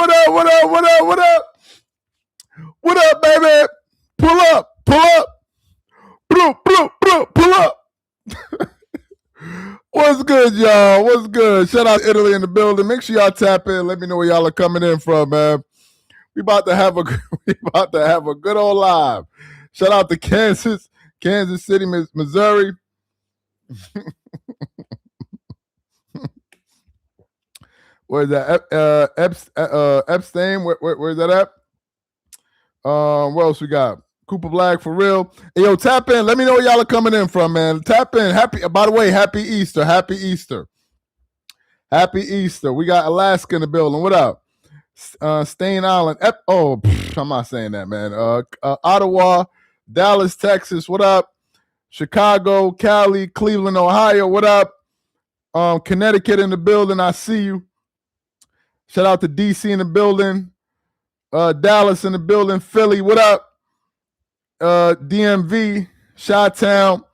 What up? What up? What up? What up? What up, baby? Pull up. Pull up. Pull up. What's good, y'all? What's good? Shout out to Italy in the building. Make sure y'all tap in. Let me know where y'all are coming in from, man. We about to have a good old live. Shout out to Kansas City, Missouri. Where's that? Epstein. Where's that at? What else we got? Cooper Black for real. Hey, yo, tap in. Let me know where y'all are coming in from, man. Tap in. By the way, happy Easter. Happy Easter. Happy Easter. We got Alaska in the building. What up? Staten Island. I'm not saying that, man. Ottawa, Dallas, Texas. What up? Chicago, Cali, Cleveland, Ohio. What up? Connecticut in the building. I see you. Shout out to DC in the building. Dallas in the building. Philly. What up? DMV, Chi-Town.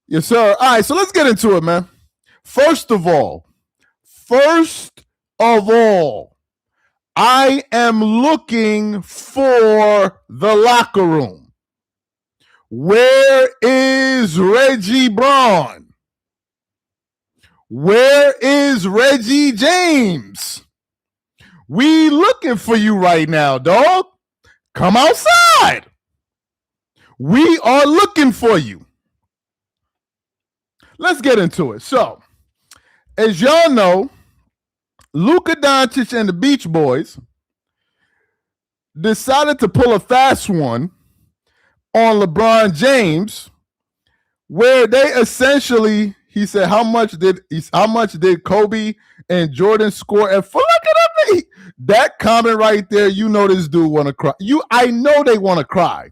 Yes, sir. All right, so let's get into it, man. First of all, I am looking for the locker room. Where is Reggie Braun? Where is Reggie James? We looking for you right now, dog. Come outside. We are looking for you. Let's get into it. So, as y'all know, Luka Doncic and the Beach Boys decided to pull a fast one on LeBron James, where they essentially, he said, how much did Kobe and Jordan score? And for look at me, that comment right there, you know this dude want to cry. I know they want to cry.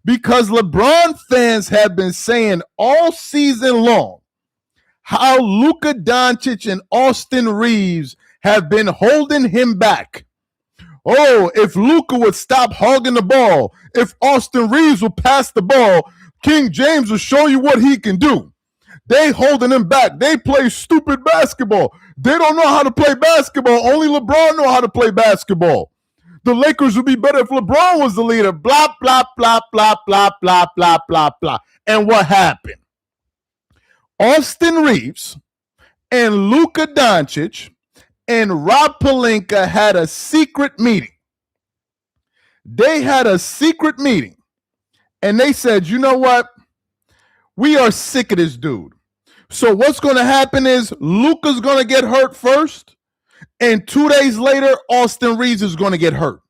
Because LeBron fans have been saying all season long how Luka Doncic and Austin Reeves have been holding him back. Oh, if Luka would stop hogging the ball, if Austin Reeves would pass the ball, King James will show you what he can do. They holding him back. They play stupid basketball. They don't know how to play basketball. Only LeBron know how to play basketball. The Lakers would be better if LeBron was the leader. Blah, blah, blah, blah, blah, blah, blah, blah, blah. And what happened? Austin Reeves and Luka Doncic and Rob Pelinka had a secret meeting. They had a secret meeting. And they said, you know what? We are sick of this dude. So what's going to happen is Luka's going to get hurt first. And 2 days later, Austin Reeves is going to get hurt.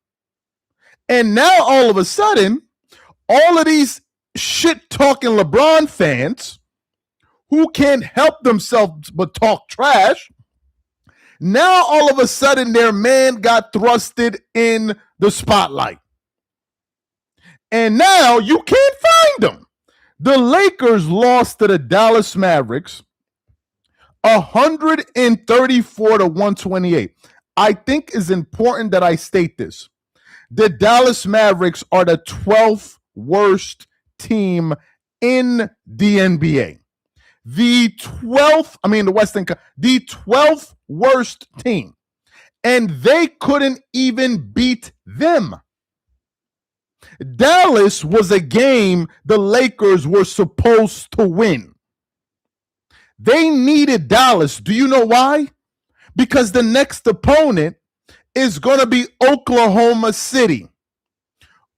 And now, all of a sudden, all of these shit-talking LeBron fans who can't help themselves but talk trash, now, all of a sudden, their man got thrusted in the spotlight. And now, you can't find him. The Lakers lost to the Dallas Mavericks 134 to 128. I think it's important that I state this. The Dallas Mavericks are the 12th worst team in the NBA. The 12th worst team. And they couldn't even beat them. Dallas was a game the Lakers were supposed to win. They needed Dallas. Do you know why? Because the next opponent is going to be Oklahoma City.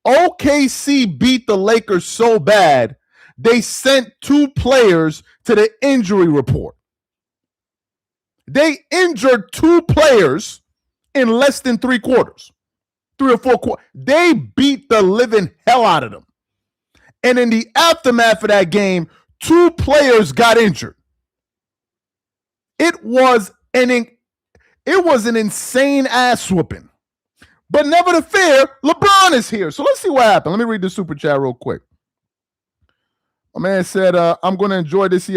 OKC beat the Lakers so bad, they sent 2 players to the injury report. They injured 2 players in less than 3 quarters. 3 or 4 quarters. They beat the living hell out of them. And in the aftermath of that game, 2 players got injured. It was an insane ass whooping. But never to fear, LeBron is here. So let's see what happened. Let me read the super chat real quick. My man said, I'm going to enjoy this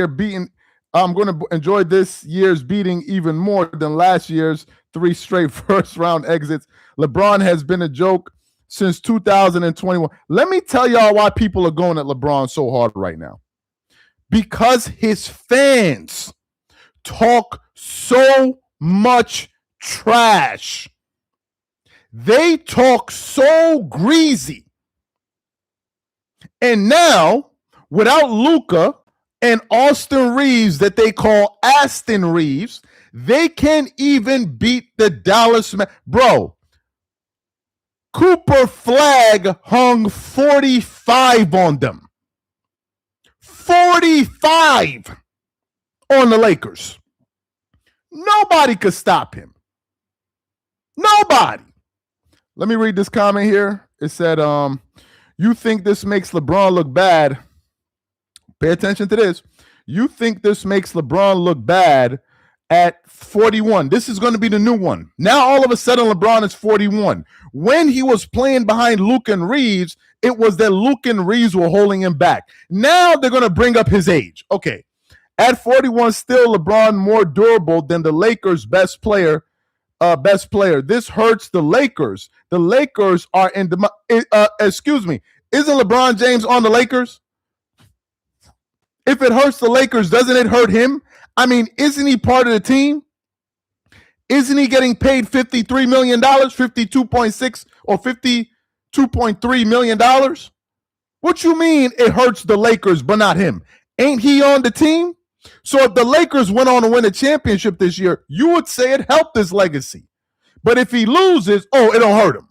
year's beating even more than last year's 3 straight first-round exits. LeBron has been a joke since 2021. Let me tell y'all why people are going at LeBron so hard right now. Because his fans talk so much trash. They talk so greasy. And now, without Luka and Austin Reeves that they call Aston Reeves, they can't even beat the Dallas. Bro, Cooper Flag hung 45 on them. 45 on the Lakers. Nobody could stop him. Nobody. Let me read this comment here. It said, you think this makes LeBron look bad? Pay attention to this. You think this makes LeBron look bad at 41? This is going to be the new one. Now, all of a sudden, LeBron is 41. When he was playing behind Luke and Reeves, it was that Luke and Reeves were holding him back. Now they're going to bring up his age. Okay. At 41, still LeBron more durable than the Lakers' best player. This hurts the Lakers. The Lakers are in the excuse me. Isn't LeBron James on the Lakers? If it hurts the Lakers, doesn't it hurt him? I mean, isn't he part of the team? Isn't he getting paid $53 million, 52.6 or $52.3 million? What you mean it hurts the Lakers but not him? Ain't he on the team? So if the Lakers went on to win a championship this year, you would say it helped his legacy. But if he loses, it don't hurt him.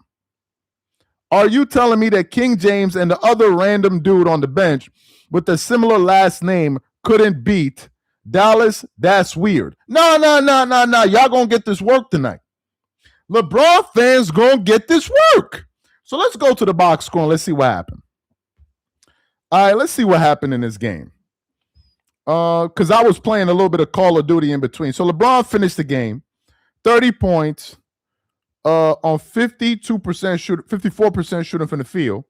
Are you telling me that King James and the other random dude on the bench with a similar last name couldn't beat Dallas? That's weird. No. Y'all gonna get this work tonight. LeBron fans gonna get this work. So let's go to the box score and let's see what happened. All right, let's see what happened in this game. Because I was playing a little bit of Call of Duty in between. So LeBron finished the game, 30 points on 54% shooting from the field,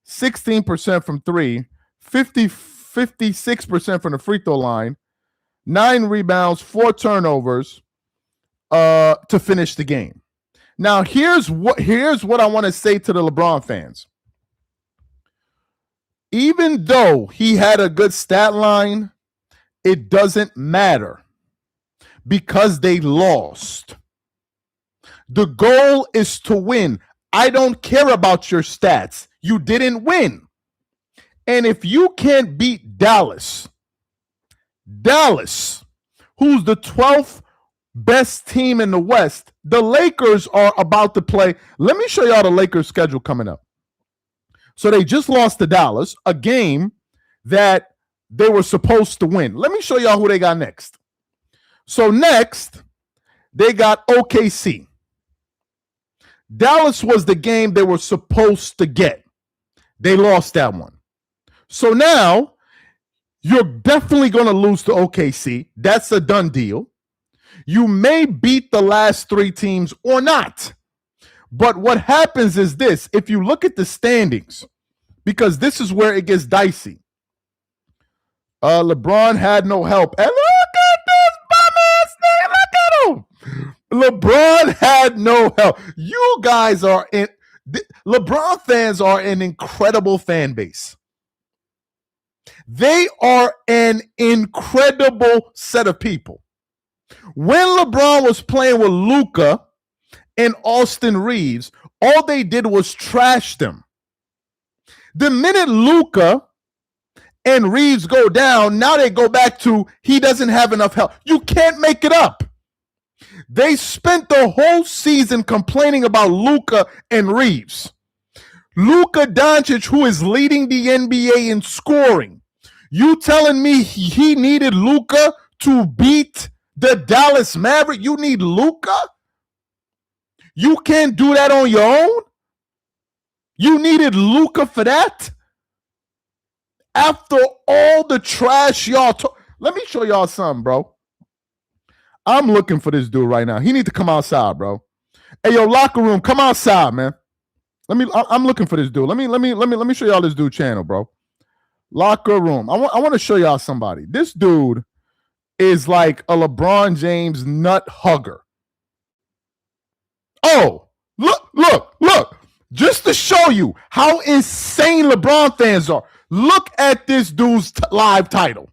16% from three, 56% from the free throw line, 9 rebounds, 4 turnovers to finish the game. Now, here's what I want to say to the LeBron fans. Even though he had a good stat line, it doesn't matter because they lost. The goal is to win. I don't care about your stats. You didn't win. And if you can't beat Dallas, who's the 12th best team in the West, the Lakers are about to play. Let me show y'all the Lakers schedule coming up. So they just lost to Dallas, a game that they were supposed to win. Let me show y'all who they got next. So next, they got OKC. Dallas was the game they were supposed to get. They lost that one. So now, you're definitely going to lose to OKC. That's a done deal. You may beat the last 3 teams or not. But what happens is this. If you look at the standings, because this is where it gets dicey. LeBron had no help. And look at this bum ass nigga. Look at him. LeBron had no help. You guys are in. LeBron fans are an incredible fan base. They are an incredible set of people. When LeBron was playing with Luka and Austin Reeves, all they did was trash them. The minute Luka and Reeves go down, now they go back to he doesn't have enough help. You can't make it up. They spent the whole season complaining about Luka and Reeves. Luka Doncic, who is leading the NBA in scoring. You telling me he needed Luka to beat the Dallas Mavericks? You need Luka? You can't do that on your own? You needed Luka for that? After all the trash y'all let me show y'all something, bro. I'm looking for this dude right now. He need to come outside, bro. Hey, yo, locker room, come outside, man. I'm looking for this dude. Let me show y'all this dude channel, bro. Locker room. I want to show y'all somebody. This dude is like a LeBron James nut hugger. Oh, look. Just to show you how insane LeBron fans are. Look at this dude's live title.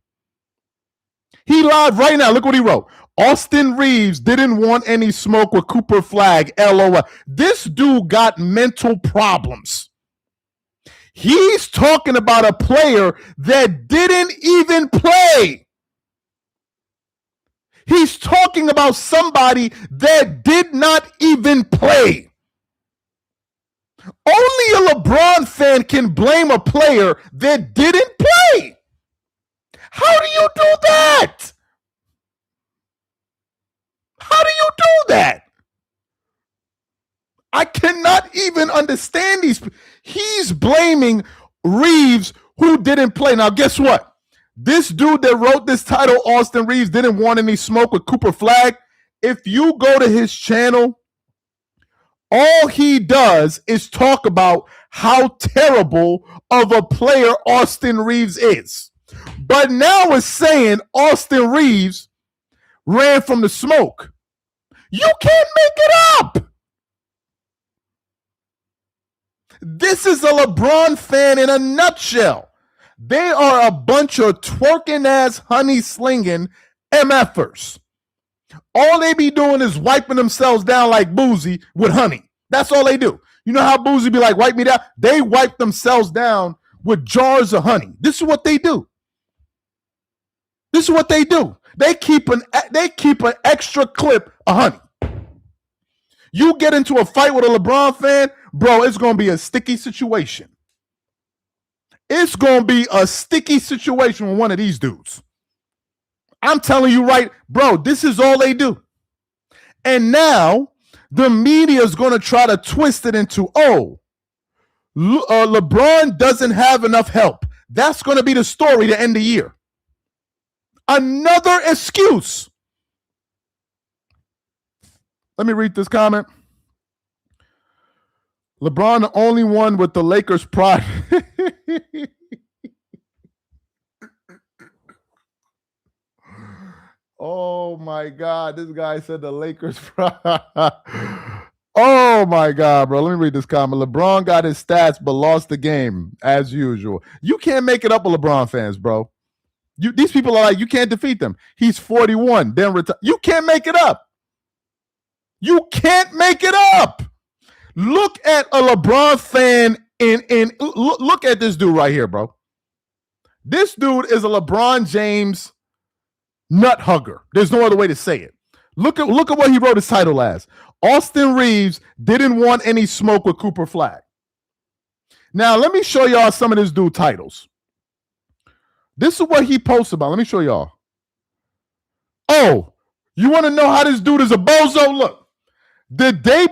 He live right now. Look what he wrote. Austin Reeves didn't want any smoke with Cooper Flag. LOL. This dude got mental problems. He's talking about a player that didn't even play. He's talking about somebody that did not even play. Only a LeBron fan can blame a player that didn't play. How do you do that? How do you do that? I cannot even understand these. He's blaming Reeves, who didn't play. Now, guess what? This dude that wrote this title, Austin Reeves, didn't want any smoke with Cooper Flag. If you go to his channel, all he does is talk about how terrible of a player Austin Reeves is. But now it's saying Austin Reeves ran from the smoke. You can't make it up. This is a LeBron fan in a nutshell. They are a bunch of twerking ass, honey slinging MFers. All they be doing is wiping themselves down like Boozy with honey. That's all they do. You know how Boozy be like, wipe me down? They wipe themselves down with jars of honey. This is what they do. This is what they do. They keep an extra clip of honey. You get into a fight with a LeBron fan, bro, it's going to be a sticky situation. It's going to be a sticky situation with one of these dudes. I'm telling you right, bro, this is all they do. And now the media is going to try to twist it into, LeBron doesn't have enough help. That's going to be the story to end the year. Another excuse. Let me read this comment. LeBron, the only one with the Lakers pride. Oh, my God. This guy said the Lakers pride. Oh, my God, bro. Let me read this comment. LeBron got his stats but lost the game, as usual. You can't make it up with LeBron fans, bro. These people are like, you can't defeat them. He's 41, then retire. You can't make it up. You can't make it up. Look at a LeBron fan look at this dude right here, bro. This dude is a LeBron James nut hugger. There's no other way to say it. Look at what he wrote his title as. Austin Reeves didn't want any smoke with Cooper Flag. Now, let me show y'all some of this dude titles. This is what he posts about. Let me show y'all. Oh, you want to know how this dude is a bozo? Look. The day,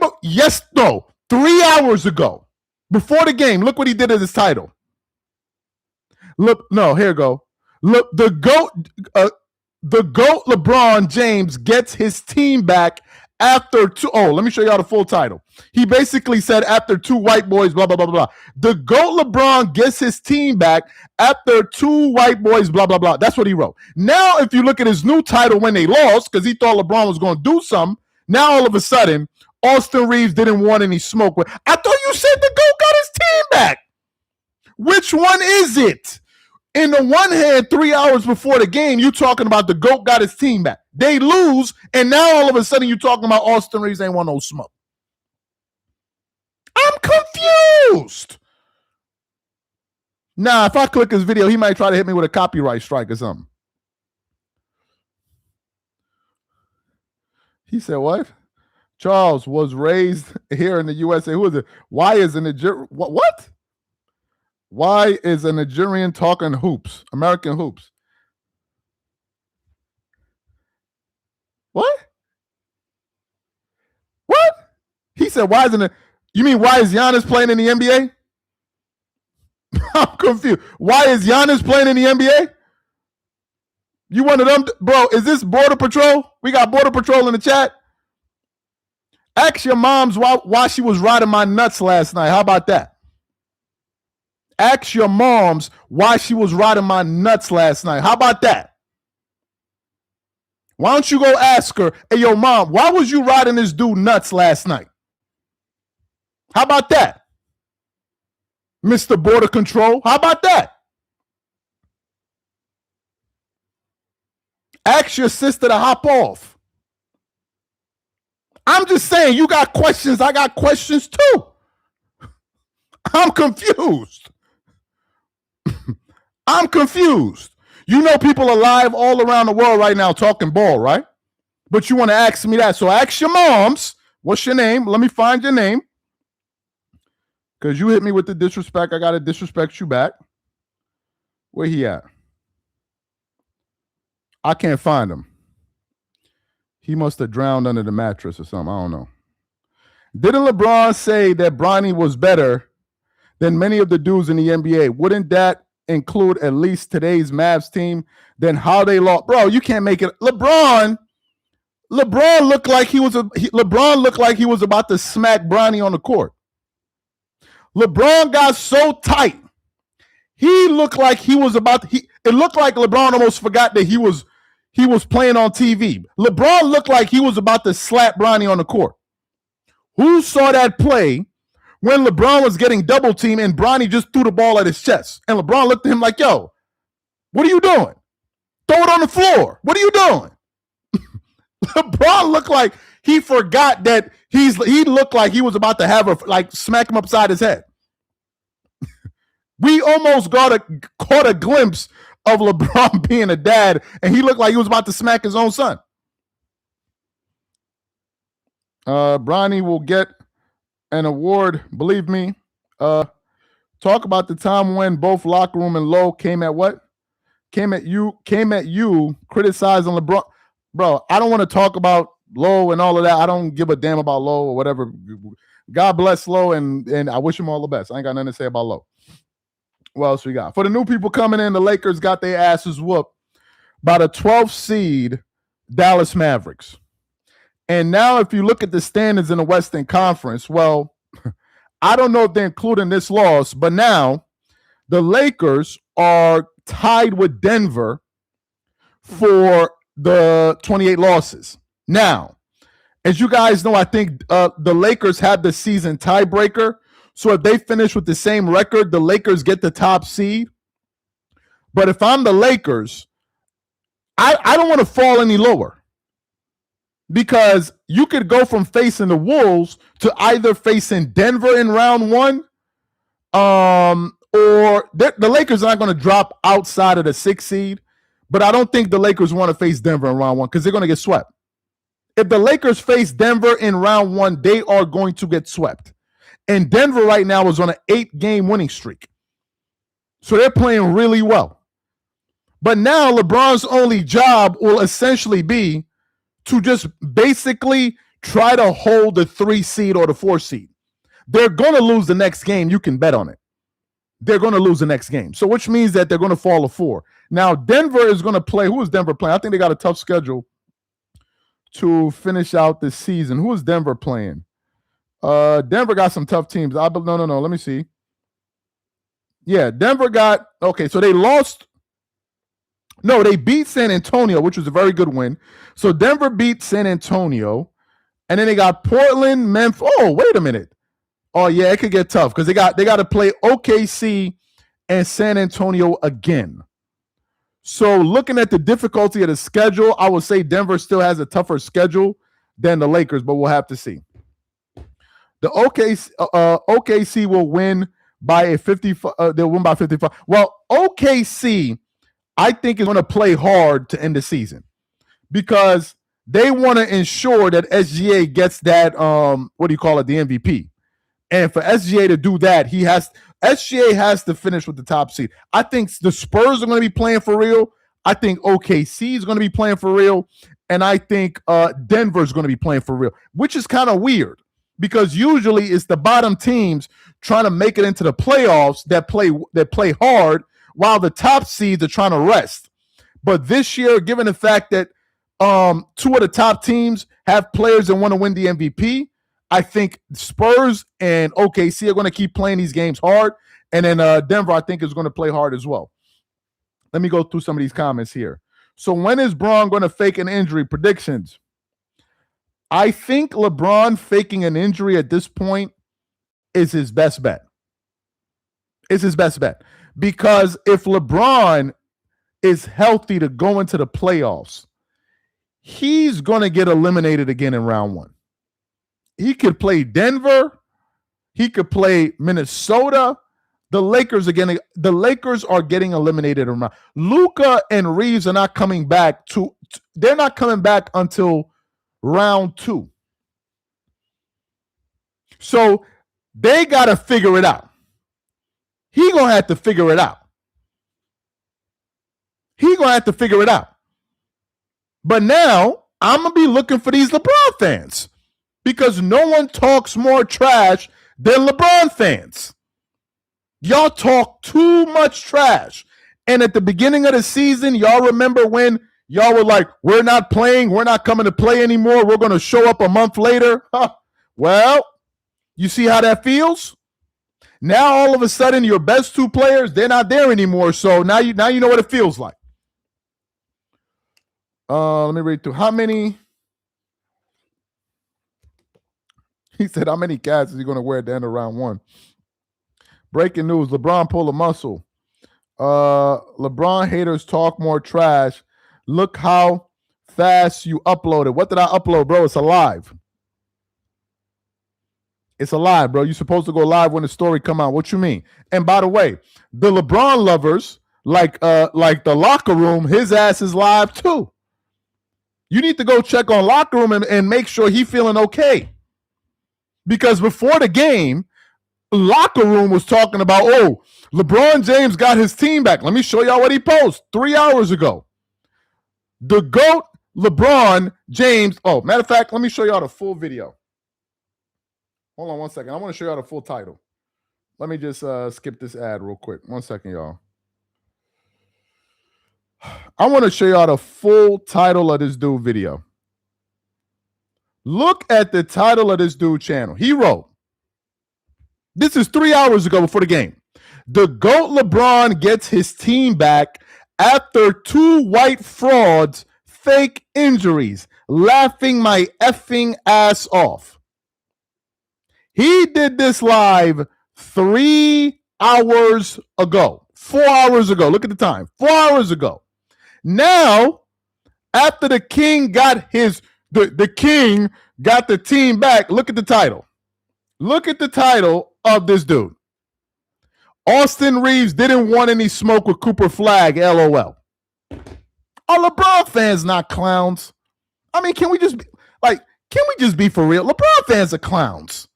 3 hours ago, before the game, look what he did at his title. Look, no, here you go. Look, the GOAT LeBron James gets his team back after two. Oh, let me show y'all the full title. He basically said after two white boys, blah, blah, blah, blah. The GOAT LeBron gets his team back after two white boys, blah, blah, blah. That's what he wrote. Now, if you look at his new title when they lost, because he thought LeBron was going to do something, now all of a sudden, Austin Reeves didn't want any smoke with. I thought you said the GOAT got his team back. Which one is it? In the one hand, 3 hours before the game, you talking about the GOAT got his team back. They lose, and now all of a sudden you talking about Austin Reeves ain't want no smoke. I'm confused. Nah, if I click his video, he might try to hit me with a copyright strike or something. He said what? Charles was raised here in the USA. Who is it? Why is a Nigerian? What? Why is a Nigerian talking hoops? American hoops. What? What? He said, why isn't it? You mean why is Giannis playing in the NBA? I'm confused. Why is Giannis playing in the NBA? You one of them, bro? Is this Border Patrol? We got Border Patrol in the chat. Ask your moms why she was riding my nuts last night. How about that? Ask your moms why she was riding my nuts last night. How about that? Why don't you go ask her, hey, yo, mom, why was you riding this dude nuts last night? How about that? Mr. Border Control, how about that? Ask your sister to hop off. I'm just saying, you got questions. I got questions too. I'm confused. I'm confused. You know, people are live all around the world right now talking ball, right? But you want to ask me that. So ask your moms, what's your name? Let me find your name. Because you hit me with the disrespect. I got to disrespect you back. Where he at? I can't find him. He must have drowned under the mattress or something. I don't know. Didn't LeBron say that Bronny was better than many of the dudes in the NBA? Wouldn't that include at least today's Mavs team? Then how they lost? Bro, you can't make it. LeBron looked like he was about to smack Bronny on the court. LeBron got so tight. He looked like he was about to, it looked like LeBron almost forgot that he was playing on TV. LeBron looked like he was about to slap Bronny on the court. Who saw that play when LeBron was getting double teamed and Bronny just threw the ball at his chest? And LeBron looked at him like, yo, what are you doing? Throw it on the floor. What are you doing? LeBron looked like he forgot that he looked like he was about to have smack him upside his head. We almost caught a glimpse of LeBron being a dad, and he looked like he was about to smack his own son. Bronny will get an award, believe me. Talk about the time when both locker room and Lowe came at you criticizing LeBron. Bro, I don't want to talk about Lowe and all of that. I don't give a damn about Lowe or whatever. God bless Lowe, and I wish him all the best. I ain't got nothing to say about Lowe. What else we got? For the new people coming in, the Lakers got their asses whooped by the 12th seed Dallas Mavericks. And now if you look at the standings in the Western Conference, well, I don't know if they're including this loss, but now the Lakers are tied with Denver for the 28 losses. Now, as you guys know, I think the Lakers had the season tiebreaker. So if they finish with the same record, the Lakers get the top seed. But if I'm the Lakers, I don't want to fall any lower, because you could go from facing the Wolves to either facing Denver in round one, or the Lakers are not going to drop outside of the 6th seed. But I don't think the Lakers want to face Denver in round one because they're going to get swept. If the Lakers face Denver in round one, they are going to get swept. And Denver right now is on an 8-game winning streak. So they're playing really well. But now LeBron's only job will essentially be to just basically try to hold the 3 seed or the 4 seed. They're going to lose the next game. You can bet on it. They're going to lose the next game. So which means that they're going to fall to 4. Now, Denver is going to play. Who is Denver playing? I think they got a tough schedule to finish out this season. Who is Denver playing? Denver got some tough teams. No. Let me see. Yeah, Denver got, okay, so they lost. No, they beat San Antonio, which was a very good win. So Denver beat San Antonio, and then they got Portland, Memphis. Oh, wait a minute. Oh, yeah, it could get tough because they got to play OKC and San Antonio again. So looking at the difficulty of the schedule, I would say Denver still has a tougher schedule than the Lakers, but we'll have to see. The OKC will win by a 55. They'll win by 55. Well, OKC, I think, is going to play hard to end the season because they want to ensure that SGA gets that the MVP. And for SGA to do that, SGA has to finish with the top seed. I think the Spurs are going to be playing for real. I think OKC is going to be playing for real. And I think Denver is going to be playing for real, which is kind of weird because usually it's the bottom teams trying to make it into the playoffs that play hard while the top seeds are trying to rest. But this year, given the fact that 2 of the top teams have players that want to win the MVP, I think Spurs and OKC are going to keep playing these games hard. And then Denver, I think, is going to play hard as well. Let me go through some of these comments here. So when is Bron going to fake an injury? Predictions. I think LeBron faking an injury at this point is his best bet. It's his best bet. Because if LeBron is healthy to go into the playoffs, he's going to get eliminated again in round one. He could play Denver. He could play Minnesota. The Lakers are getting eliminated around. Luka and Reeves are not coming back they're not coming back until round 2. So they got to figure it out. He going to have to figure it out. But now I'm going to be looking for these LeBron fans because no one talks more trash than LeBron fans. Y'all talk too much trash. And at the beginning of the season, y'all remember when y'all were like, we're not playing, we're not coming to play anymore, we're going to show up a month later? Well, you see how that feels? Now all of a sudden your best 2 players, they're not there anymore. So now you know what it feels like. Let me read through. How many? He said, how many cats is he going to wear at the end of round 1? Breaking news, LeBron pulled a muscle. LeBron haters talk more trash. Look how fast you uploaded. What did I upload, bro? It's alive. It's alive, bro. You're supposed to go live when the story come out. What you mean? And by the way, the LeBron lovers, like the locker room, his ass is live too. You need to go check on locker room and make sure he feeling okay. Because before the game, locker room was talking about, oh, LeBron James got his team back. Let me show y'all what he posted 3 hours ago. The GOAT, LeBron James. Oh, matter of fact, let me show y'all the full video. Hold on 1 second. I want to show y'all the full title. Let me just skip this ad real quick. 1 second, y'all. I want to show y'all the full title of this dude video. Look at the title of this dude channel. He wrote, this is 3 hours ago before the game. The GOAT LeBron gets his team back after 2 white frauds fake injuries, laughing my effing ass off. He did this live 3 hours ago, 4 hours ago. Look at the time, 4 hours ago. Now, after the king got the king got the team back, look at the title. Look at the title of this dude. Austin Reeves didn't want any smoke with Cooper Flagg, LOL. Are LeBron fans not clowns? I mean, can we just be for real? LeBron fans are clowns.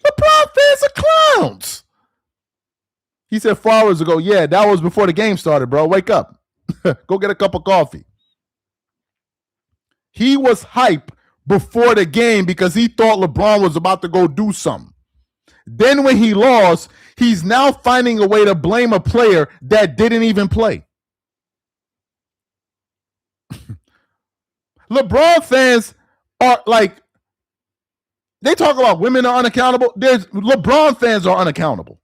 LeBron fans are clowns. He said 4 hours ago, yeah, that was before the game started, bro. Wake up. Go get a cup of coffee. He was hype before the game because he thought LeBron was about to go do something. Then when he lost, he's now finding a way to blame a player that didn't even play. LeBron fans are like, they talk about women are unaccountable. LeBron fans are unaccountable.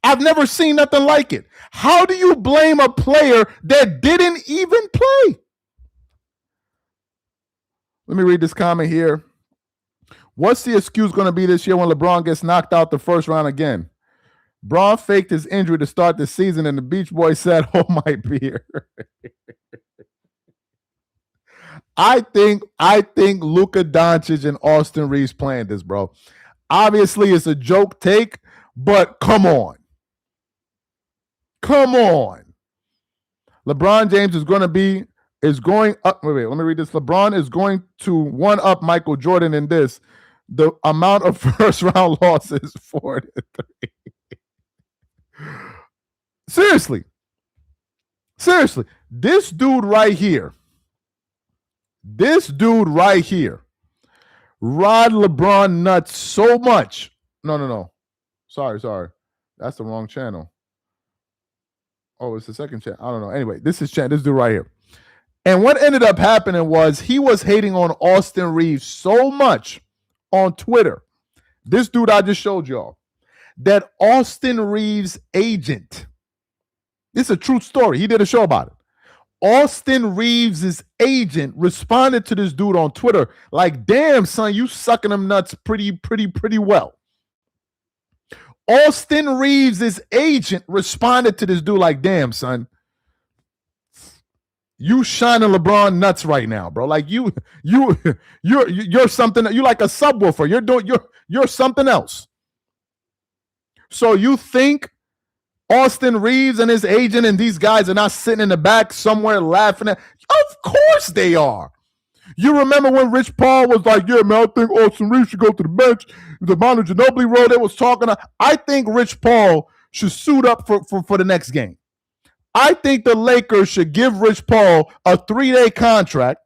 I've never seen nothing like it. How do you blame a player that didn't even play? Let me read this comment here. What's the excuse going to be this year when LeBron gets knocked out the first round again? Bron faked his injury to start the season, and the Beach Boys said, hold my beer. I think Luka Doncic and Austin Reeves planned this, bro. Obviously, it's a joke take, but come on. Come on. LeBron James is going up. Wait, let me read this. LeBron is going to one up Michael Jordan in this. The amount of first round losses 4-3. Seriously. This dude right here. Rod LeBron nuts so much. No. Sorry. That's the wrong channel. Oh, it's the second channel. I don't know. Anyway, this dude right here. And what ended up happening was he was hating on Austin Reeves so much on Twitter. This dude I just showed y'all. That Austin Reeves' agent. This is a true story. He did a show about it. Austin Reeves' agent responded to this dude on Twitter like, damn, son, you sucking them nuts pretty well. Austin Reeves' agent responded to this dude like, damn, son, You shining LeBron nuts right now, bro. Like you're something. You like a subwoofer. You're something else. So you think Austin Reeves and his agent and these guys are not sitting in the back somewhere laughing at? Of course they are. You remember when Rich Paul was like, yeah, man, I think Austin Reeves should go to the bench. The Uncontrollably role they was talking to. I think Rich Paul should suit up for the next game. I think the Lakers should give Rich Paul a 3-day contract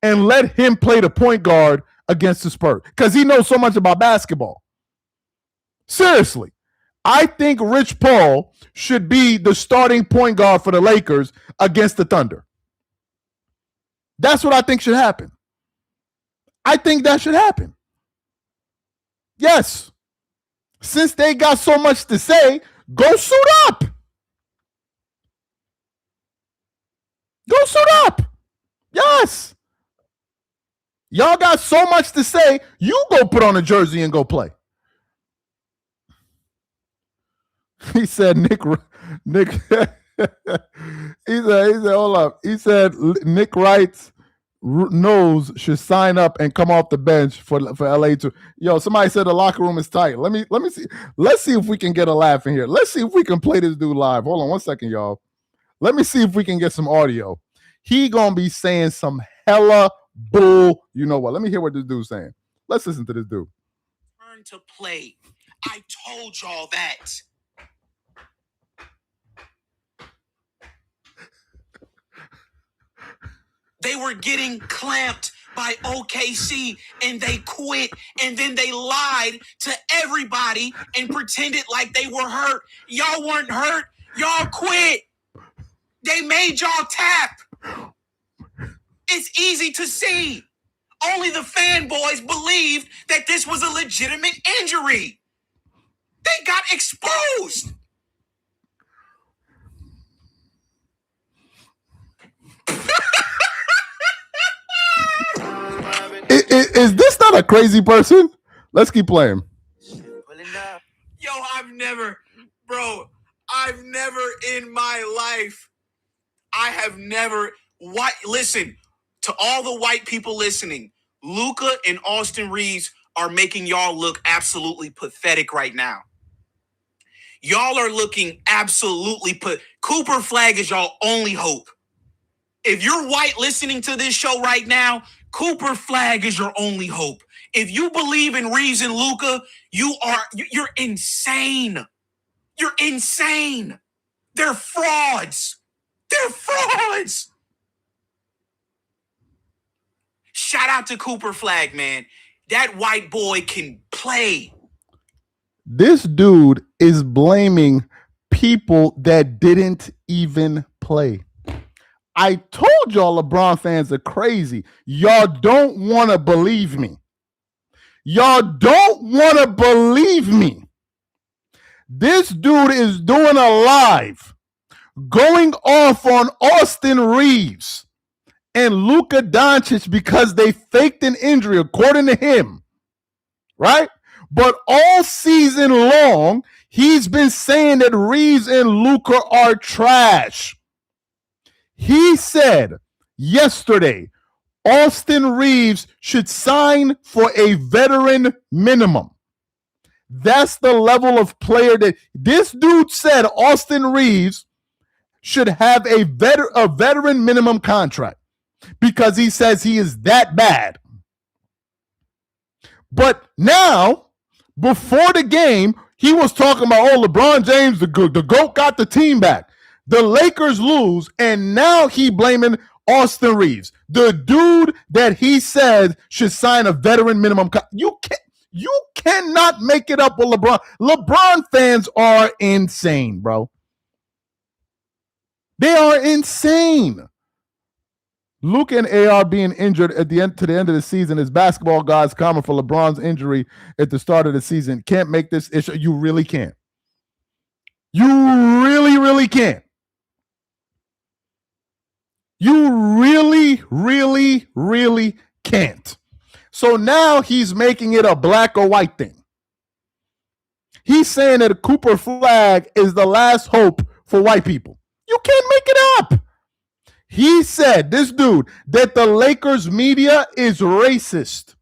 and let him play the point guard against the Spurs because he knows so much about basketball. Seriously. I think Rich Paul should be the starting point guard for the Lakers against the Thunder. That's what I think should happen. I think that should happen. Yes. Since they got so much to say, go suit up. Go suit up. Yes. Y'all got so much to say, you go put on a jersey and go play. He said, Nick, he said, hold up. He said, Nick Wright's nose should sign up and come off the bench for LA too. Yo, somebody said the locker room is tight. Let me see. Let's see if we can get a laugh in here. Let's see if we can play this dude live. Hold on 1 second, y'all. Let me see if we can get some audio. He gonna be saying some hella bull. You know what? Let me hear what this dude's saying. Let's listen to this dude. Turn to play. I told y'all that. They were getting clamped by OKC and they quit, and then they lied to everybody and pretended like they were hurt. Y'all weren't hurt. Y'all quit. They made y'all tap. It's easy to see. Only the fanboys believed that this was a legitimate injury. They got exposed. Is this not a crazy person? Let's keep playing. Yo, I've never in my life, listen, to all the white people listening, Luka and Austin Reeves are making y'all look absolutely pathetic right now. Y'all are looking absolutely Cooper Flag is y'all only hope. If you're white listening to this show right now, Cooper Flag is your only hope. If you believe in Reeves and Luka, you're insane. You're insane. They're frauds. They're frauds. Shout out to Cooper Flag, man. That white boy can play. This dude is blaming people that didn't even play. I told y'all LeBron fans are crazy. Y'all don't want to believe me. Y'all don't want to believe me. This dude is doing a live, going off on Austin Reeves and Luka Doncic because they faked an injury, according to him, right? But all season long, he's been saying that Reeves and Luka are trash. He said yesterday, Austin Reeves should sign for a veteran minimum. That's the level of player that this dude said Austin Reeves should have a veteran minimum contract because he says he is that bad. But now, before the game, he was talking about, oh, LeBron James, the GOAT got the team back. The Lakers lose, and now he blaming Austin Reeves, the dude that he said should sign a veteran minimum. You cannot make it up with LeBron. LeBron fans are insane, bro. They are insane. Luka and AR being injured to the end of the season is basketball gods common for LeBron's injury at the start of the season. Can't make this issue. You really can't. You really, really can't. You really, really, really can't. So now he's making it a black or white thing. He's saying that a Cooper Flag is the last hope for white people. You can't make it up. He said, this dude, that the Lakers media is racist.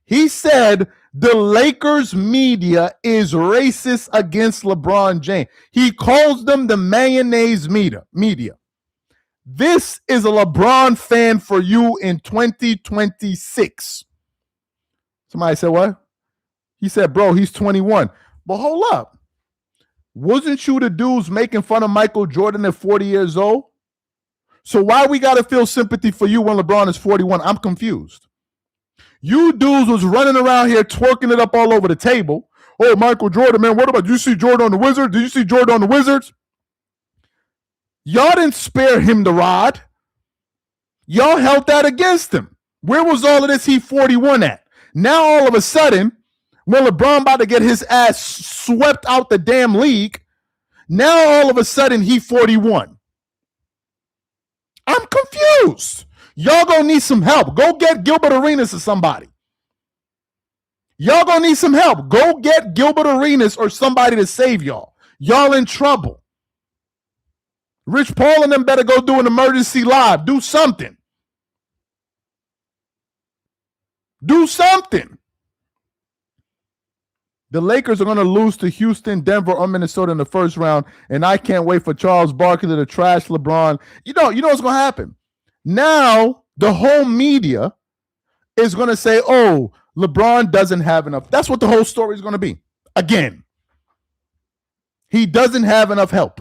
He said the Lakers media is racist against LeBron James. He calls them the mayonnaise media. This is a LeBron fan for you in 2026. Somebody said what? He said, bro, he's 21. But hold up. Wasn't you the dudes making fun of Michael Jordan at 40 years old? So why we got to feel sympathy for you when LeBron is 41? I'm confused. You dudes was running around here twerking it up all over the table. Oh, Michael Jordan, man, what about, you see Jordan on the Wizards? Did you see Jordan on the Wizards? Y'all didn't spare him the rod. Y'all held that against him. Where was all of this he 41 at? Now all of a sudden, when LeBron about to get his ass swept out the damn league, now all of a sudden he 41. I'm confused. Y'all gonna need some help. Go get Gilbert Arenas or somebody. Y'all gonna need some help. Go get Gilbert Arenas or somebody to save y'all. Y'all in trouble. Rich Paul and them better go do an emergency live. Do something. Do something. The Lakers are going to lose to Houston, Denver, or Minnesota in the first round, and I can't wait for Charles Barkley to trash LeBron. You know what's going to happen. Now, the whole media is going to say, oh, LeBron doesn't have enough. That's what the whole story is going to be. Again, he doesn't have enough help.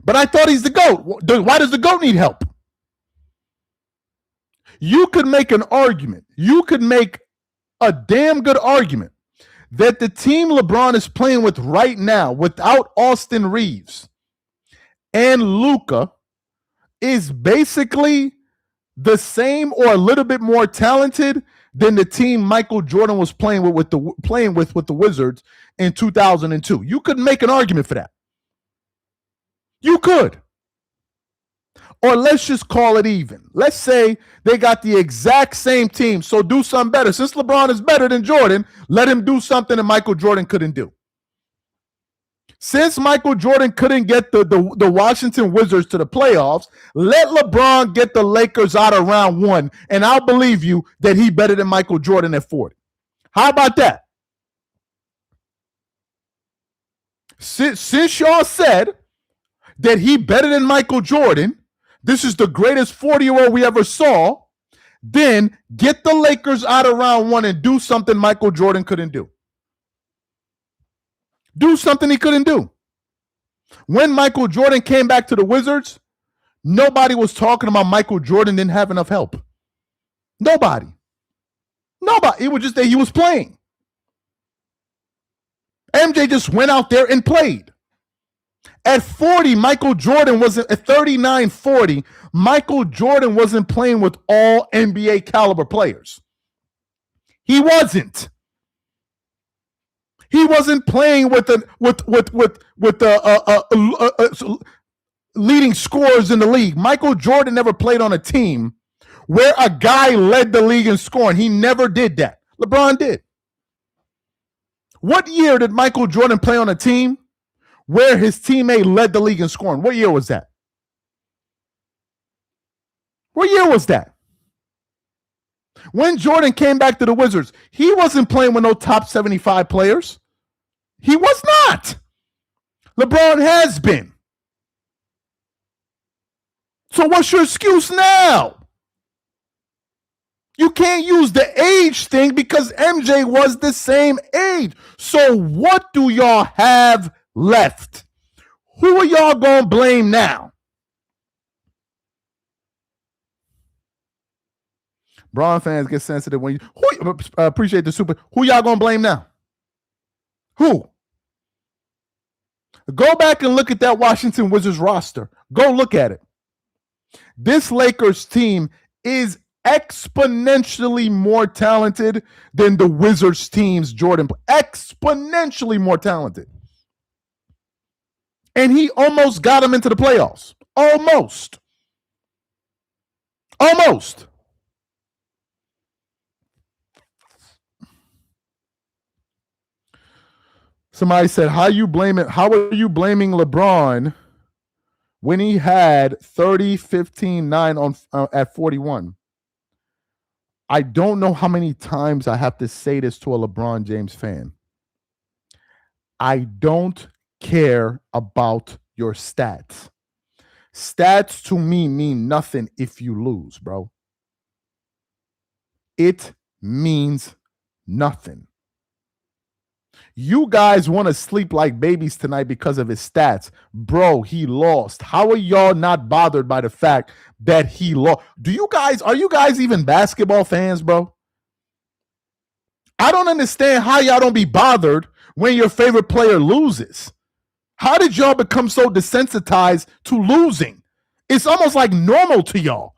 But I thought he's the GOAT. Why does the GOAT need help? You could make an argument. You could make a damn good argument that the team LeBron is playing with right now without Austin Reeves and Luka is basically the same or a little bit more talented than the team Michael Jordan was playing with the Wizards in 2002. You could make an argument for that. You could. Or let's just call it even. Let's say they got the exact same team, so do something better. Since LeBron is better than Jordan, let him do something that Michael Jordan couldn't do. Since Michael Jordan couldn't get the Washington Wizards to the playoffs, let LeBron get the Lakers out of round one, and I'll believe you that he's better than Michael Jordan at 40. How about that? Since y'all said that he better than Michael Jordan, this is the greatest 40-year-old we ever saw, then get the Lakers out of round one and do something Michael Jordan couldn't do. Do something he couldn't do. When Michael Jordan came back to the Wizards, nobody was talking about Michael Jordan didn't have enough help. Nobody. It was just that he was playing. MJ just went out there and played. At 40, Michael Jordan wasn't, at 39, 40, Michael Jordan wasn't playing with all NBA caliber players. He wasn't. He wasn't playing with the leading scorers in the league. Michael Jordan never played on a team where a guy led the league in scoring. He never did that. LeBron did. What year did Michael Jordan play on a team where his teammate led the league in scoring? What year was that? What year was that? When Jordan came back to the Wizards, he wasn't playing with no top 75 players. He was not. LeBron has been. So what's your excuse now? You can't use the age thing because MJ was the same age. So what do y'all have left? Who are y'all going to blame now? Bron fans get sensitive when you appreciate the super. Who y'all going to blame now? Who? Go back and look at that Washington Wizards roster. Go look at it. This Lakers team is exponentially more talented than the Wizards team's Jordan. Exponentially more talented. And he almost got him into the playoffs. Almost. Somebody said, how are you blaming LeBron when he had 30, 15, 9 on at 41. I don't know how many times I have to say this to a LeBron James fan. I don't care about your stats. Stats to me mean nothing if you lose, bro. It means nothing. You guys want to sleep like babies tonight because of his stats. Bro, he lost. How are y'all not bothered by the fact that he lost? Are you guys even basketball fans, bro? I don't understand how y'all don't be bothered when your favorite player loses. How did y'all become so desensitized to losing? It's almost like normal to y'all.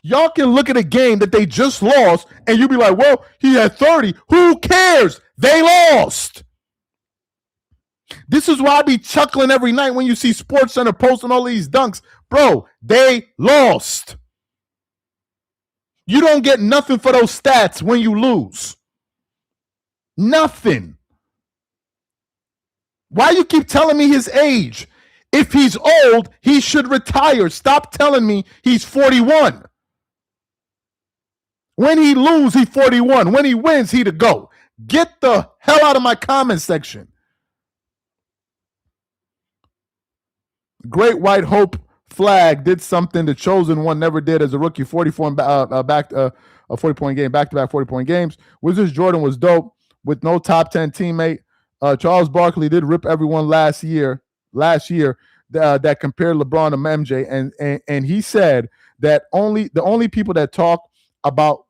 Y'all can look at a game that they just lost and you'll be like, well, he had 30. Who cares? They lost. This is why I be chuckling every night when you see SportsCenter posting all these dunks. Bro, they lost. You don't get nothing for those stats when you lose. Nothing. Why you keep telling me his age? If he's old, he should retire. Stop telling me he's 41. When he loses, he's 41. When he wins, he to go. Get the hell out of my comment section. Great White Hope flag did something the chosen one never did as a rookie. 44 a 40-point game, back-to-back 40-point games. Wizards Jordan was dope with no top 10 teammate. Charles Barkley did rip everyone last year that compared LeBron to MJ, and he said that the only people that talk about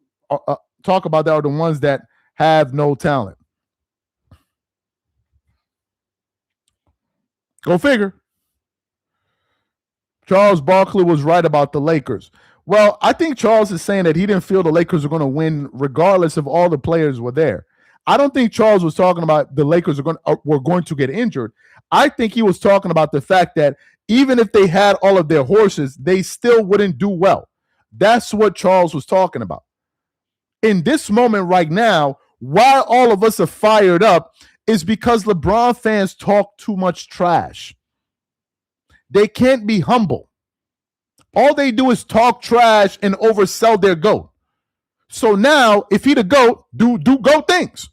that are the ones that have no talent. Go figure. Charles Barkley was right about the Lakers. Well, I think Charles is saying that he didn't feel the Lakers were going to win regardless if all the players were there. I don't think Charles was talking about the Lakers were going to get injured. I think he was talking about the fact that even if they had all of their horses, they still wouldn't do well. That's what Charles was talking about. In this moment right now, why all of us are fired up is because LeBron fans talk too much trash. They can't be humble. All they do is talk trash and oversell their GOAT. So now, if he the GOAT, do GOAT things.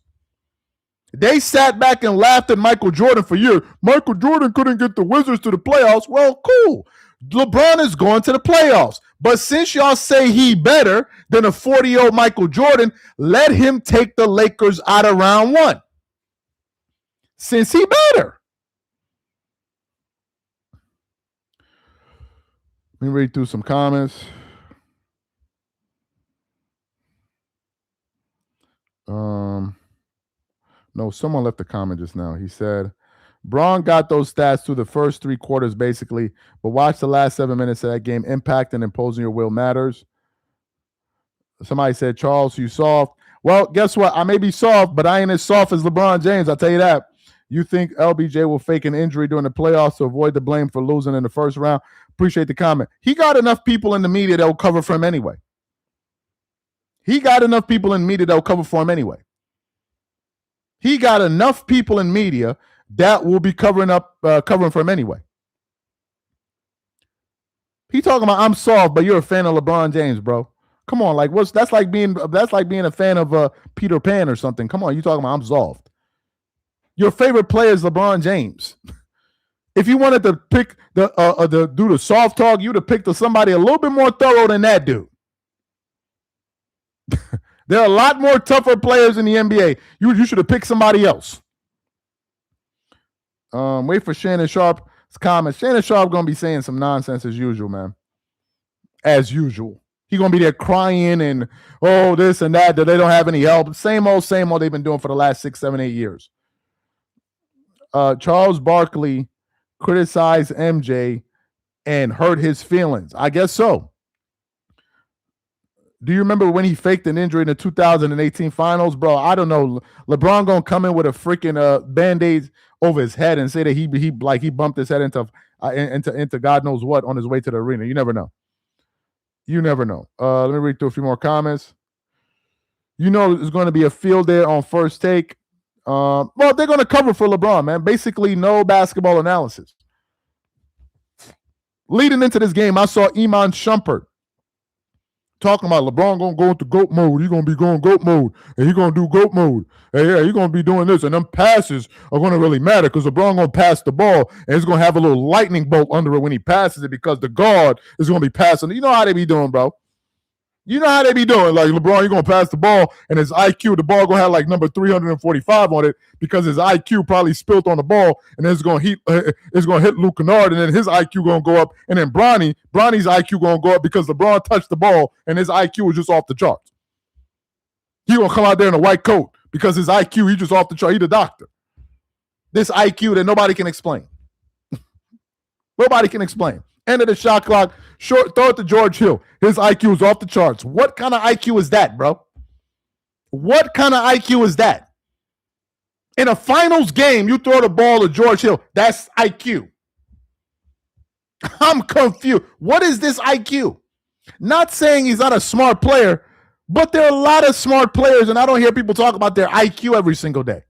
They sat back and laughed at Michael Jordan for years. Michael Jordan couldn't get the Wizards to the playoffs. Well, cool. LeBron is going to the playoffs. But since y'all say he better than a 40-year-old Michael Jordan, let him take the Lakers out of round one. Since he better. Let me read through some comments. No, someone left a comment just now. He said, Braun got those stats through the first 3 quarters, basically, but watch the last 7 minutes of that game. Impact and imposing your will matters. Somebody said, Charles, you soft. Well, guess what? I may be soft, but I ain't as soft as LeBron James. I'll tell you that. You think LBJ will fake an injury during the playoffs to avoid the blame for losing in the first round? Appreciate the comment. He got enough people in the media that will cover for him anyway. He got enough people in media that will cover for him anyway. He got enough people in media that will be covering for him anyway. He talking about I'm soft, but you're a fan of LeBron James, bro. Come on, like that's like being a fan of Peter Pan or something. Come on, you talking about I'm soft. Your favorite player is LeBron James. If you wanted to pick do the soft talk, you'd have picked somebody a little bit more thorough than that dude. There are a lot more tougher players in the NBA. You should have picked somebody else. Wait for Shannon Sharp's comments. Shannon Sharp going to be saying some nonsense as usual, man. As usual. He's going to be there crying and, this and that they don't have any help. Same old they've been doing for the last 6, 7, 8 years. Charles Barkley criticized MJ and hurt his feelings. I guess so. Do you remember when he faked an injury in the 2018 finals? Bro, I don't know. LeBron going to come in with a freaking Band-Aid over his head and say that he bumped his head into God knows what on his way to the arena. You never know. Let me read through a few more comments. There's going to be a field there on First Take. Well, they're going to cover for LeBron, man. Basically, no basketball analysis. leading into this game, I saw Iman Shumpert talking about LeBron going to go into GOAT mode. He's going to be going GOAT mode, and he's going to do GOAT mode. And yeah, he's going to be doing this, and them passes are going to really matter because LeBron going to pass the ball, and he's going to have a little lightning bolt under it when he passes it because the guard is going to be passing. You know how they be doing, bro. You know how they be doing. Like, LeBron, you're going to pass the ball, and his IQ, the ball going to have like number 345 on it because his IQ probably spilled on the ball, and it's going to hit Luke Kennard, and then his IQ going to go up, and then Bronny's IQ going to go up because LeBron touched the ball, and his IQ was just off the charts. He going to come out there in a white coat because his IQ, he just off the chart. He the doctor. This IQ that nobody can explain. Nobody can explain. End of the shot clock. Short throw it to George Hill. His IQ is off the charts. What kind of IQ is that, bro? What kind of IQ is that? In a finals game, you throw the ball to George Hill. That's IQ. I'm confused. What is this IQ? Not saying he's not a smart player, but there are a lot of smart players, and I don't hear people talk about their IQ every single day.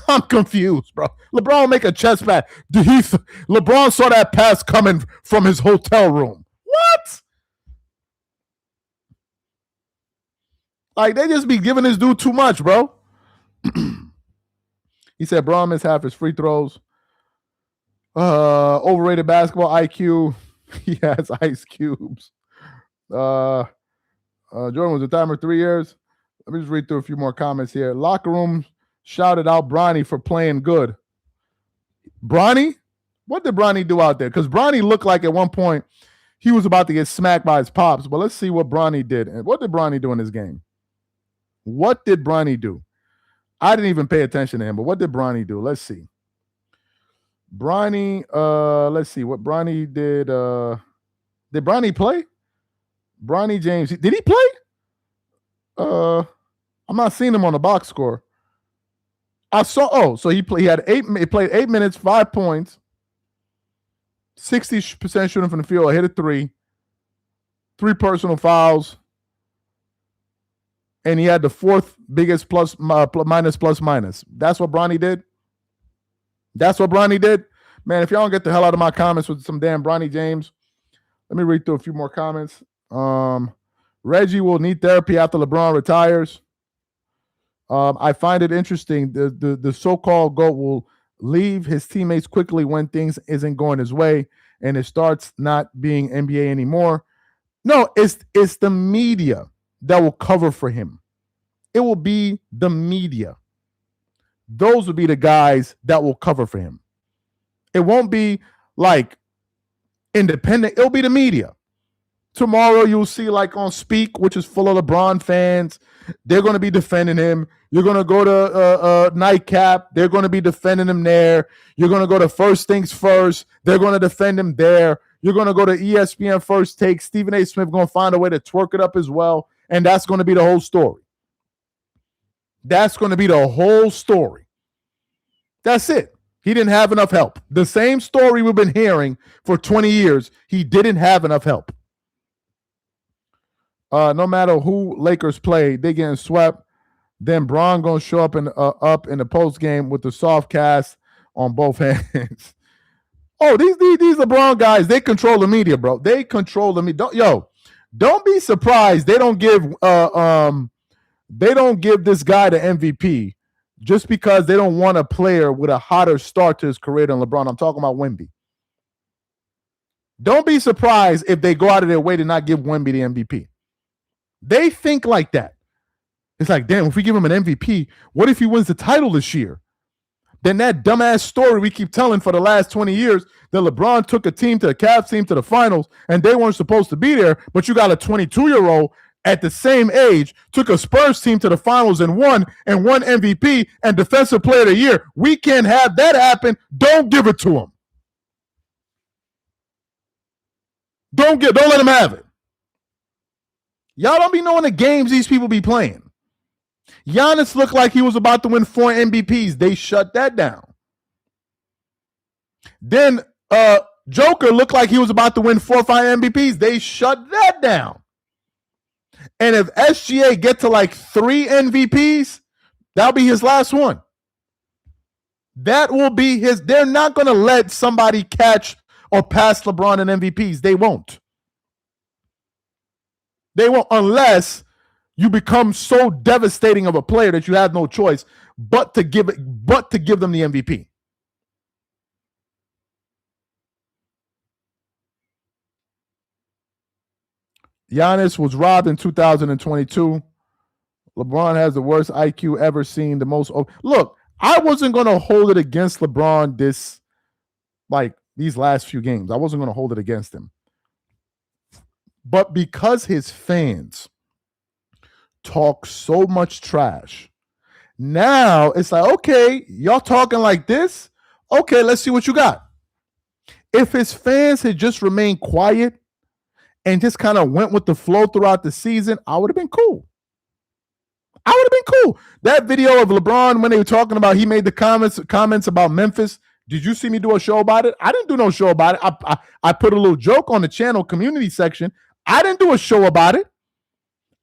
I'm confused, bro. LeBron make a chest pass. LeBron saw that pass coming from his hotel room. What? Like, they just be giving this dude too much, bro. He said Bron missed half his free throws. Overrated basketball IQ. He has ice cubes. Jordan was a timer 3 years. Let me just read through a few more comments here. Locker room shouted out Bronny for playing good. Bronny? What did Bronny do out there? Because Bronny looked like at one point he was about to get smacked by his pops. But let's see what Bronny did. And what did Bronny do in this game? What did Bronny do? I didn't even pay attention to him, but what did Bronny do? Let's see. Bronny, let's see what Bronny did. Did Bronny play? Bronny James, did he play? I'm not seeing him on the box score. I saw. So he played 8 minutes, 5 points, 60% shooting from the field. I hit a 3 personal fouls, and he had the fourth biggest minus. That's what Bronny did. That's what Bronny did. Man, if y'all don't get the hell out of my comments with some damn Bronny James, let me read through a few more comments. Reggie will need therapy after LeBron retires. I find it interesting. The so-called GOAT will leave his teammates quickly when things isn't going his way and it starts not being NBA anymore. No, it's the media that will cover for him. It will be the media. Those will be the guys that will cover for him. It won't be like independent. It'll be the media. Tomorrow you'll see like on Speak, which is full of LeBron fans. They're going to be defending him. You're going to go to Nightcap. They're going to be defending him there. You're going to go to First Things First. They're going to defend him there. You're going to go to ESPN First Take. Stephen A. Smith going to find a way to twerk it up as well. And that's going to be the whole story. That's going to be the whole story. That's it. He didn't have enough help. The same story we've been hearing for 20 years. He didn't have enough help. No matter who Lakers play, they getting swept. Then Bron gonna show up in the post game with the soft cast on both hands. Oh, these LeBron guys, they control the media, bro. They control the media. Don't be surprised they don't give this guy the MVP just because they don't want a player with a hotter start to his career than LeBron. I'm talking about Wemby. Don't be surprised if they go out of their way to not give Wemby the MVP. They think like that. It's like, damn, if we give him an MVP, what if he wins the title this year? Then that dumbass story we keep telling for the last 20 years that LeBron took a team to the Cavs team to the finals and they weren't supposed to be there, but you got a 22-year-old at the same age, took a Spurs team to the finals and won MVP and Defensive Player of the Year. We can't have that happen. Don't give it to him. Don't let him have it. Y'all don't be knowing the games these people be playing. Giannis looked like he was about to win 4 MVPs. They shut that down. Then Joker looked like he was about to win 4 or 5 MVPs. They shut that down. And if SGA get to like 3 MVPs, that'll be his last one. That will be his. They're not going to let somebody catch or pass LeBron in MVPs. They won't. They won't, unless you become so devastating of a player that you have no choice but to give them the MVP. Giannis was robbed in 2022. LeBron has the worst IQ ever seen. The most. Look, I wasn't going to hold it against LeBron these last few games. I wasn't going to hold it against him. But because his fans talk so much trash, now it's like, okay, y'all talking like this? Okay, let's see what you got. If his fans had just remained quiet and just kind of went with the flow throughout the season, I would have been cool. That video of LeBron when they were talking about, he made the comments about Memphis. Did you see me do a show about it? I didn't do no show about it. I put a little joke on the channel community section. I didn't do a show about it.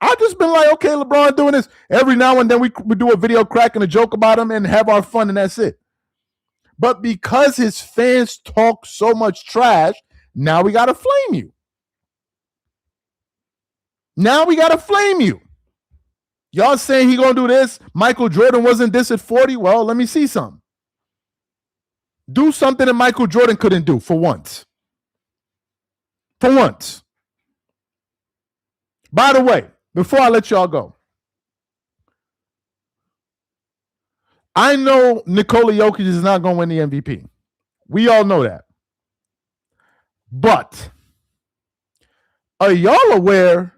I've just been like, okay, LeBron doing this. Every now and then we do a video cracking a joke about him and have our fun, and that's it. But because his fans talk so much trash, now we got to flame you. Y'all saying he going to do this? Michael Jordan wasn't this at 40? Well, let me see something. Do something that Michael Jordan couldn't do for once. By the way, before I let y'all go, I know Nikola Jokic is not going to win the MVP. We all know that. But are y'all aware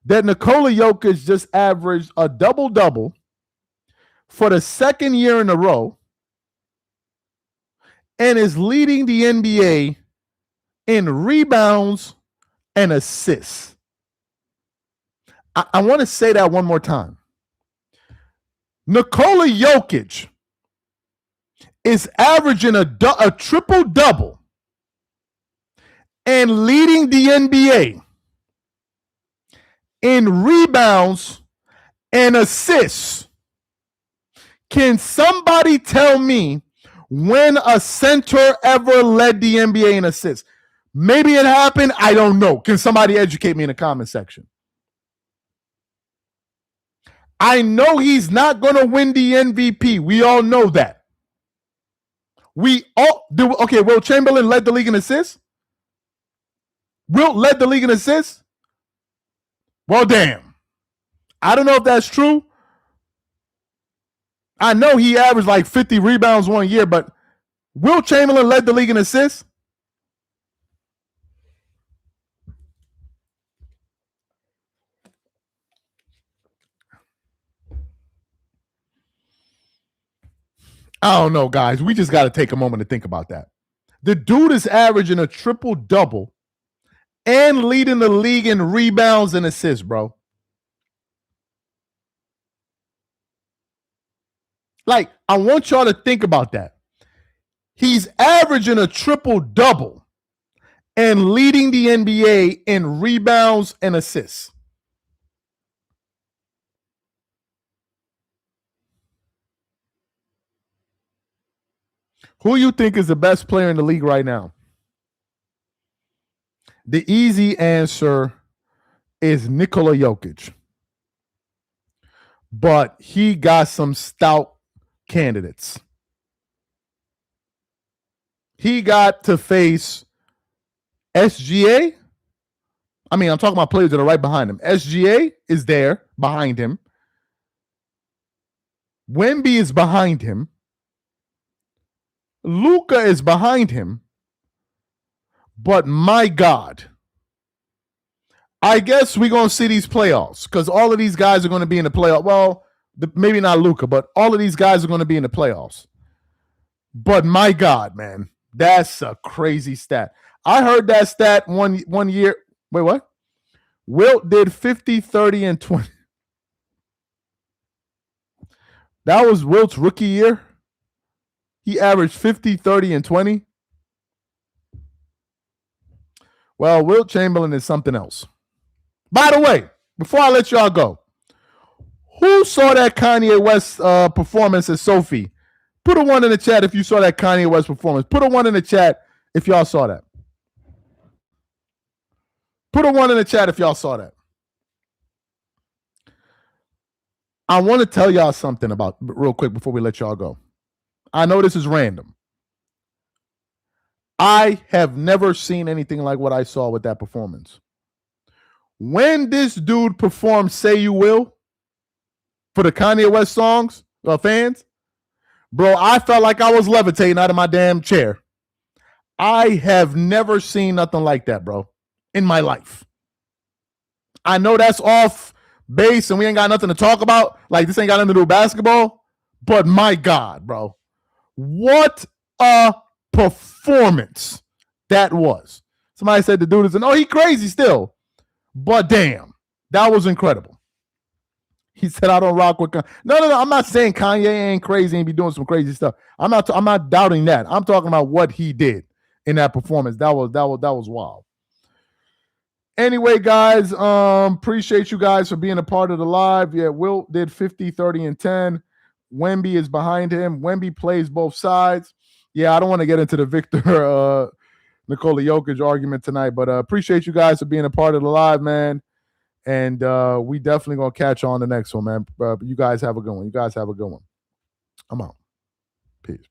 that Nikola Jokic just averaged a double-double for the second year in a row and is leading the NBA in rebounds and assists? I want to say that one more time. Nikola Jokic is averaging a triple-double and leading the NBA in rebounds and assists. Can somebody tell me when a center ever led the NBA in assists? Maybe it happened. I don't know. Can somebody educate me in the comment section? I know he's not going to win the MVP. We all know that. Okay, Will Chamberlain led the league in assists? Wilt led the league in assists? Well, damn. I don't know if that's true. I know he averaged like 50 rebounds one year, but Wilt Chamberlain led the league in assists? I don't know, guys. We just got to take a moment to think about that. The dude is averaging a triple-double and leading the league in rebounds and assists, bro. Like, I want y'all to think about that. He's averaging a triple-double and leading the NBA in rebounds and assists. Who you think is the best player in the league right now? The easy answer is Nikola Jokic. But he got some stout candidates. He got to face SGA. I mean, I'm talking about players that are right behind him. SGA is there behind him. Wemby is behind him. Luka is behind him. But my God, I guess we're going to see these playoffs because all of these guys are going to be in the playoff. Well, maybe not Luka, but all of these guys are going to be in the playoffs. But my God, man, that's a crazy stat. I heard that stat one year. Wait, what? Wilt did 50, 30, and 20. That was Wilt's rookie year. He averaged 50, 30, and 20. Well, Wilt Chamberlain is something else. By the way, before I let y'all go, who saw that Kanye West performance at Sophie? Put a 1 in the chat if you saw that Kanye West performance. Put a 1 in the chat if y'all saw that. Put a 1 in the chat if y'all saw that. I want to tell y'all something about real quick before we let y'all go. I know this is random. I have never seen anything like what I saw with that performance. When this dude performed Say You Will for the Kanye West songs, fans, bro, I felt like I was levitating out of my damn chair. I have never seen nothing like that, bro, in my life. I know that's off base and we ain't got nothing to talk about. Like, this ain't got nothing to do with basketball. But my God, bro, what a performance that was. Somebody said the dude is, he crazy still. But damn, that was incredible. He said, I don't rock with Kanye. No. I'm not saying Kanye ain't crazy and be doing some crazy stuff. I'm not doubting that. I'm talking about what he did in that performance. That was wild. Anyway, guys, appreciate you guys for being a part of the live. Yeah, Wilt did 50, 30, and 10. Wemby is behind him. Wemby plays both sides. Yeah, I don't want to get into the Victor Nikola Jokic argument tonight, but appreciate you guys for being a part of the live, man. And we definitely going to catch on the next one, man. You guys have a good one. I'm out. Peace.